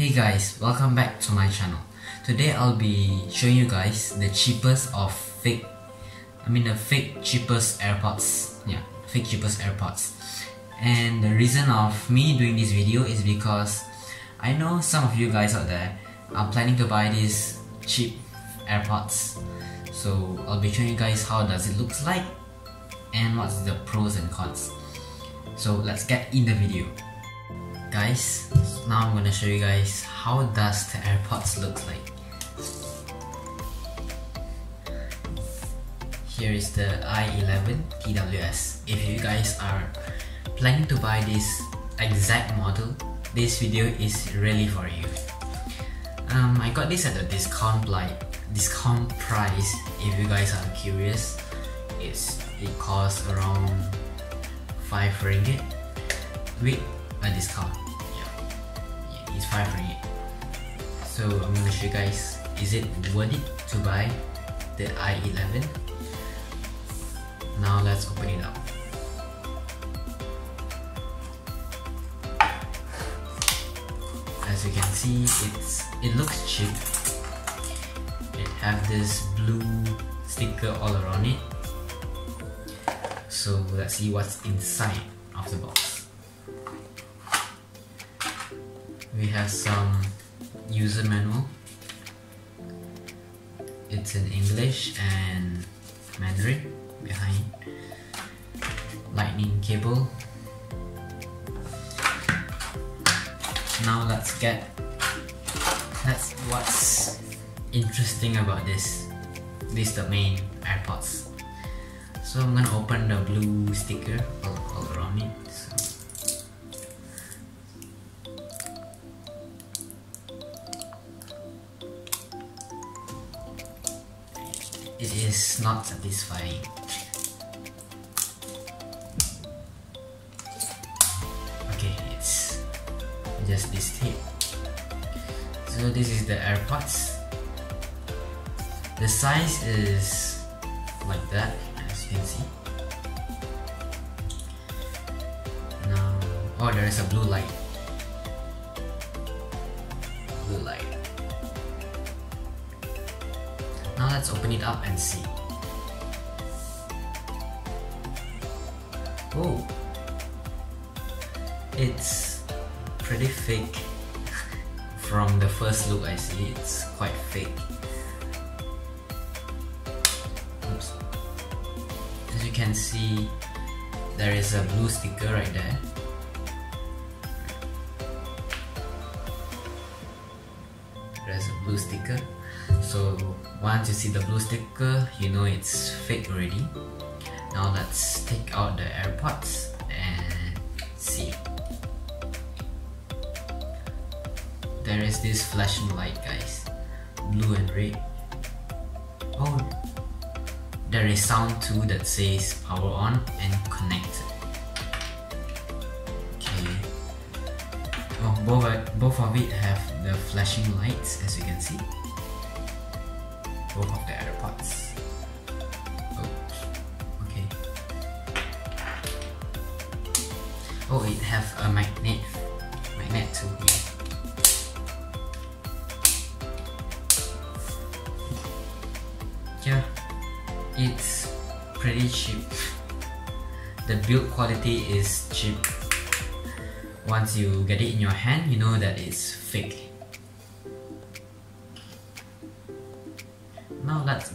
Hey guys, welcome back to my channel. Today I'll be showing you guys the cheapest of fake cheapest AirPods. Yeah, fake cheapest AirPods. And the reason of me doing this video is because I know some of you guys out there are planning to buy these cheap AirPods. So I'll be showing you guys how does it looks like and what's the pros and cons. So let's get in the video. Guys, now I'm gonna show you guys how does the AirPods look like. Here is the i11 TWS. If you guys are planning to buy this exact model, this video is really for you. I got this at a discount price. If you guys are curious, it costs around 5 ringgit with a discount. Yeah, it's 5 ringgit. So I'm gonna show you guys, is it worth it to buy the i11? Now let's open it up. As you can see, it looks cheap. It have this blue sticker all around it. So let's see what's inside of the box. We have some user manual. It's in English and Mandarin behind. Lightning cable. Now let's what's interesting about this. This is the main AirPods. So I'm gonna open the blue sticker all around it. It is not satisfying. Okay, it's just this tape. So this is the AirPods. The size is like that, as you can see. Now, oh, there is a blue light. Blue light. Now let's open it up and see. Oh, it's pretty fake. From the first look I see, it's quite fake. Oops. As you can see, there is a blue sticker right there. There's a blue sticker. So once you see the blue sticker, you know it's fake already. Now let's take out the AirPods and see. There is this flashing light, guys, blue and red. Oh, there is sound too that says power on and connected. Okay. Oh, both of it have the flashing lights, as you can see. Both of the AirPods. Oh, okay. Oh, it have a magnet too. Yeah, it's pretty cheap. The build quality is cheap. Once you get it in your hand, you know that it's fake. Now let's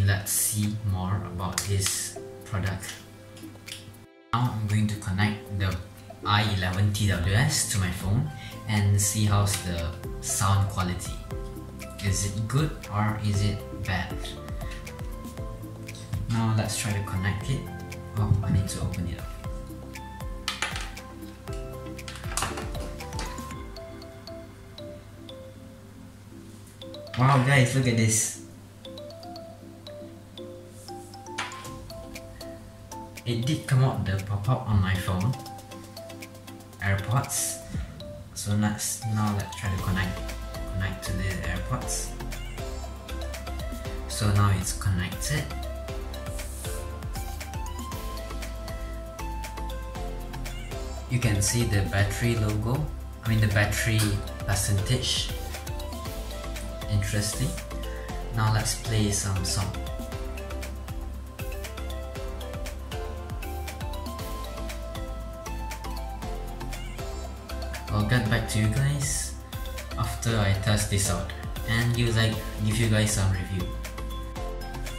let's see more about this product. Now I'm going to connect the i11 TWS to my phone and see how's the sound quality. Is it good or is it bad? Now let's try to connect it. Oh, I need to open it up. Wow guys, look at this. It did come out the pop-up on my phone. AirPods. So now let's try to connect to the AirPods. So now it's connected. You can see the battery logo the battery percentage. Interesting. Now let's play some song. I'll get back to you guys after I test this out and give you guys some review.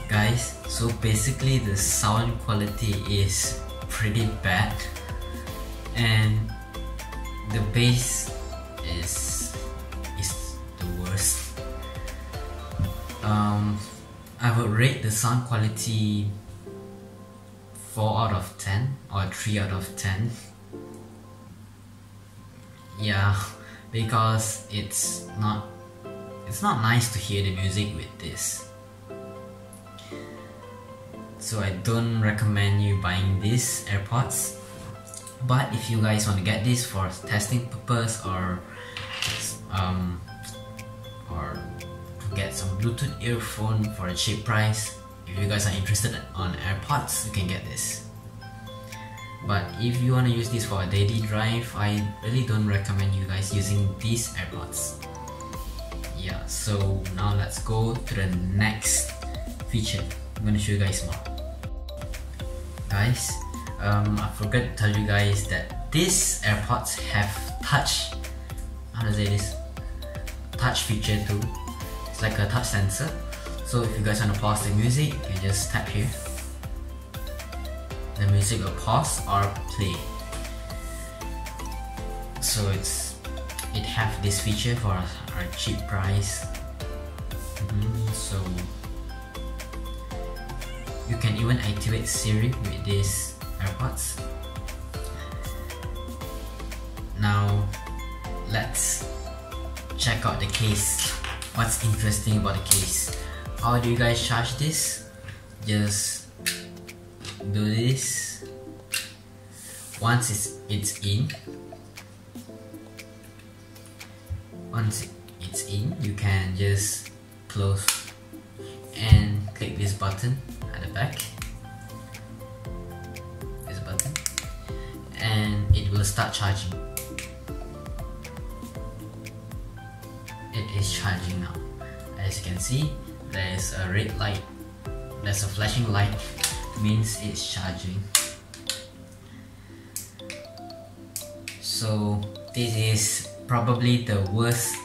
Guys, so basically the sound quality is pretty bad and the bass is the worst. I would rate the sound quality 4 out of 10 or 3 out of 10. Yeah, because it's not nice to hear the music with this. So I don't recommend you buying these AirPods. But if you guys want to get this for testing purpose or get some Bluetooth earphone for a cheap price, if you guys are interested on AirPods, you can get this. But if you want to use this for a daily drive, I really don't recommend you guys using these AirPods. Yeah, so now let's go to the next feature. I'm gonna show you guys more. Guys, I forgot to tell you guys that these AirPods have touch, touch feature too. It's like a touch sensor. So if you guys want to pause the music, you can just tap here. The music will pause or play. So it have this feature for a cheap price. So you can even activate Siri with these AirPods. Now let's check out the case. What's interesting about the case? How do you guys charge this? Just do this. Once it's in, you can just close and click this button at the back. This button, and it will start charging. It is charging now. As you can see, there is a red light. There's a flashing light, means it's charging. So this is probably the worst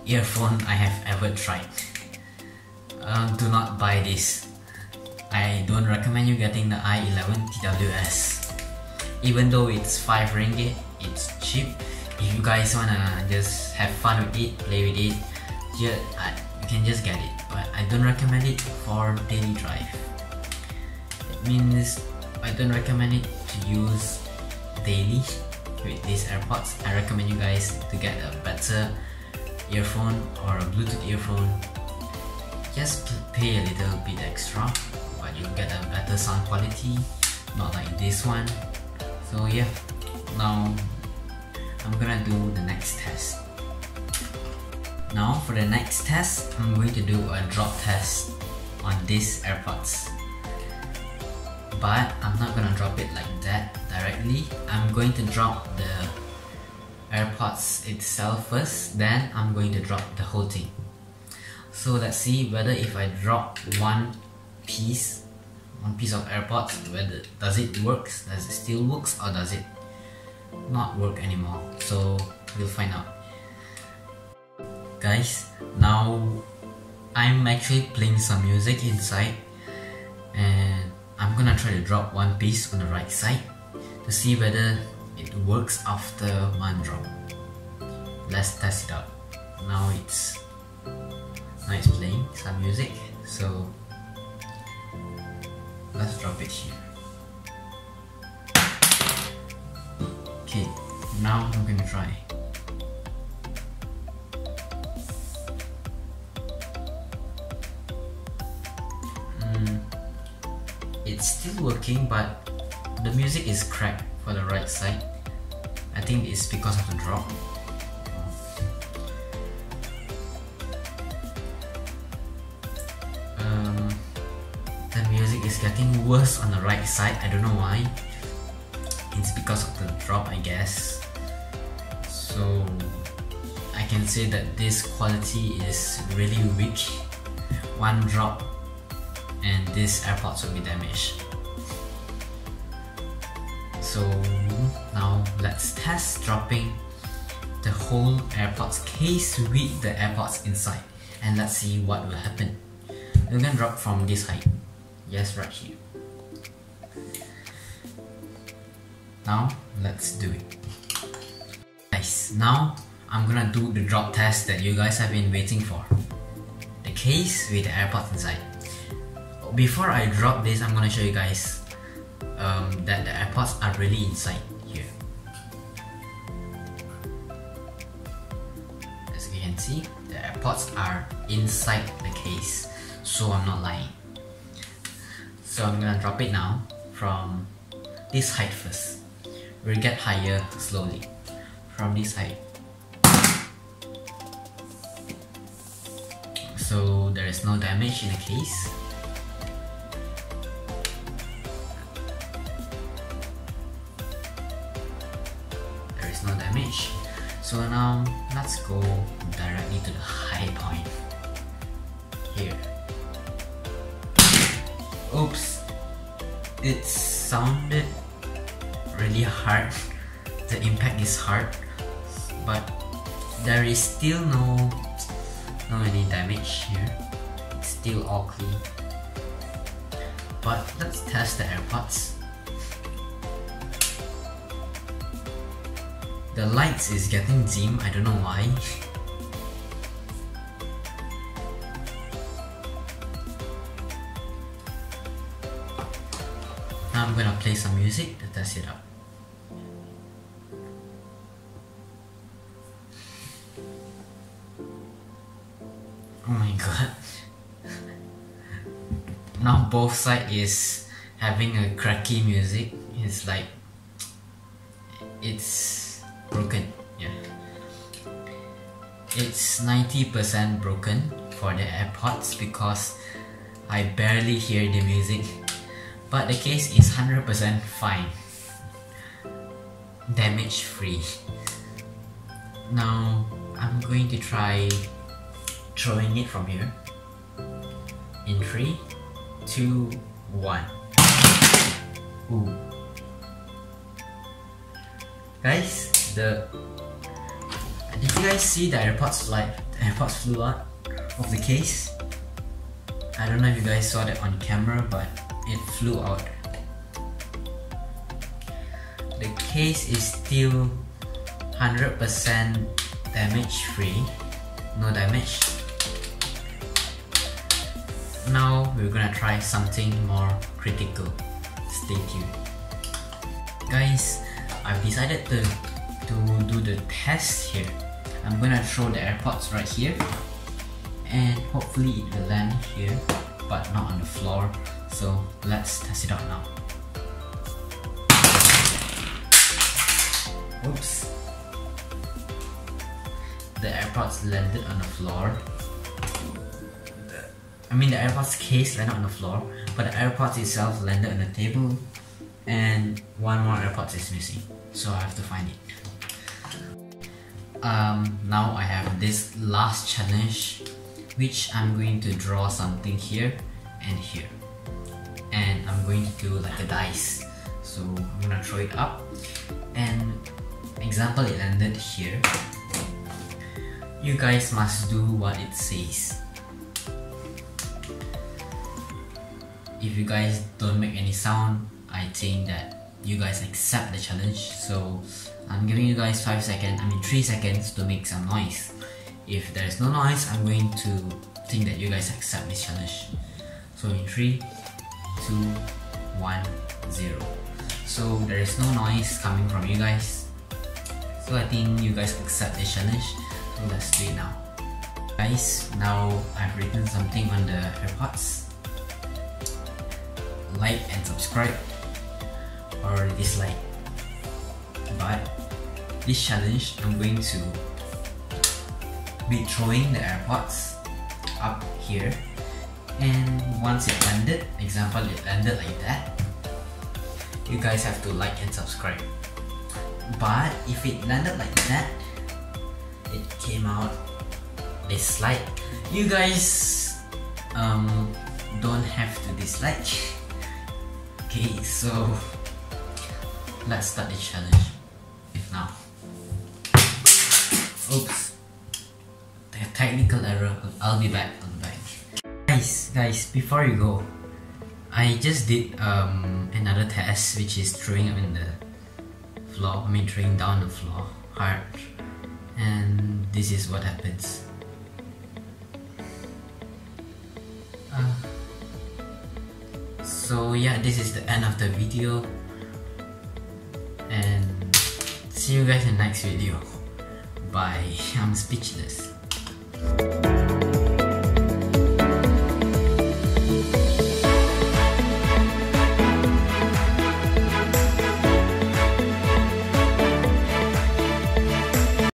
earphone I have ever tried. Do not buy this. I don't recommend you getting the i11 TWS. Even though it's 5 ringgit, it's cheap. If you guys wanna just have fun with it, play with it, you can just get it. But I don't recommend it for daily drive. It means I don't recommend it to use daily with these AirPods. I recommend you guys to get a better earphone or a Bluetooth earphone. Just pay a little bit extra, but you'll get a better sound quality, not like this one. So yeah, now I'm gonna do the next test. Now for the next test, I'm going to do a drop test on these AirPods. But I'm not gonna drop it like that directly. I'm going to drop the AirPods itself first, then I'm going to drop the whole thing. So let's see whether if I drop one piece of AirPods, whether does it still works or does it not work anymore. So we'll find out. Guys, now I'm actually playing some music inside and I'm gonna try to drop one piece on the right side to see whether it works after one drop. Let's test it out. Now it's playing some music, so let's drop it here. Okay, now I'm gonna try. It's still working, but the music is cracked for the right side. I think it's because of the drop. The music is getting worse on the right side. I don't know why. It's because of the drop, I guess. So So I can say that this quality is really weak. One drop and this AirPods will be damaged. So now let's test dropping the whole AirPods case with the AirPods inside, and let's see what will happen. We're gonna drop from this height. Yes, right here. Now let's do it. Guys, now I'm gonna do the drop test that you guys have been waiting for. The case with the AirPods inside. Before I drop this, I'm gonna show you guys that the AirPods are really inside here. As you can see, the AirPods are inside the case, so I'm not lying. So I'm gonna drop it now from this height first. We'll get higher slowly from this height. So there is no damage in the case. There is no damage. So now let's go directly to the high point here. Oops, it sounded really hard. The impact is hard, but there is still no any damage here. It's still all clean. But let's test the AirPods. The lights is getting dim, I don't know why. Now I'm gonna play some music to test it out. Oh my god. Now both sides is having a cracky music. It's like it's broken. Yeah, it's 90% broken for the AirPods because I barely hear the music, but the case is 100% fine, damage free. Now I'm going to try throwing it from here in 3, 2, 1. Ooh. Guys, did you guys see the AirPods flew out of the case? I don't know if you guys saw that on camera, but it flew out. The case is still 100% damage free, no damage. Now we're gonna try something more critical. Stay tuned. Guys, I've decided to do the test here. I'm gonna throw the AirPods right here, and hopefully it will land here, but not on the floor. So let's test it out now. Oops. The AirPods landed on the floor. The AirPods case landed on the floor, but the AirPods itself landed on the table, and one more AirPods is missing, so I have to find it. Now I have this last challenge, which I'm going to draw something here and here, and I'm going to do like a dice. So I'm gonna throw it up, and example it landed here. You guys must do what it says. If you guys don't make any sound, I think that you guys accept the challenge. So I'm giving you guys 3 seconds to make some noise. If there is no noise, I'm going to think that you guys accept this challenge. So in 3, 2, 1, 0. So there is no noise coming from you guys. So I think you guys accept this challenge. So let's do it now. Guys, now I've written something on the AirPods. Like and subscribe or dislike. But this challenge, I'm going to be throwing the AirPods up here, and once it landed, example it landed like that, you guys have to like and subscribe. But if it landed like that, it came out dislike. You guys don't have to dislike. Okay, so let's start the challenge. If now. Oops. The technical error. I'll be back. Guys, before you go, I just did another test, which is throwing up in the floor. I mean, throwing down the floor hard, and this is what happens. So yeah, this is the end of the video, and see you guys in the next video. Bye. I'm speechless.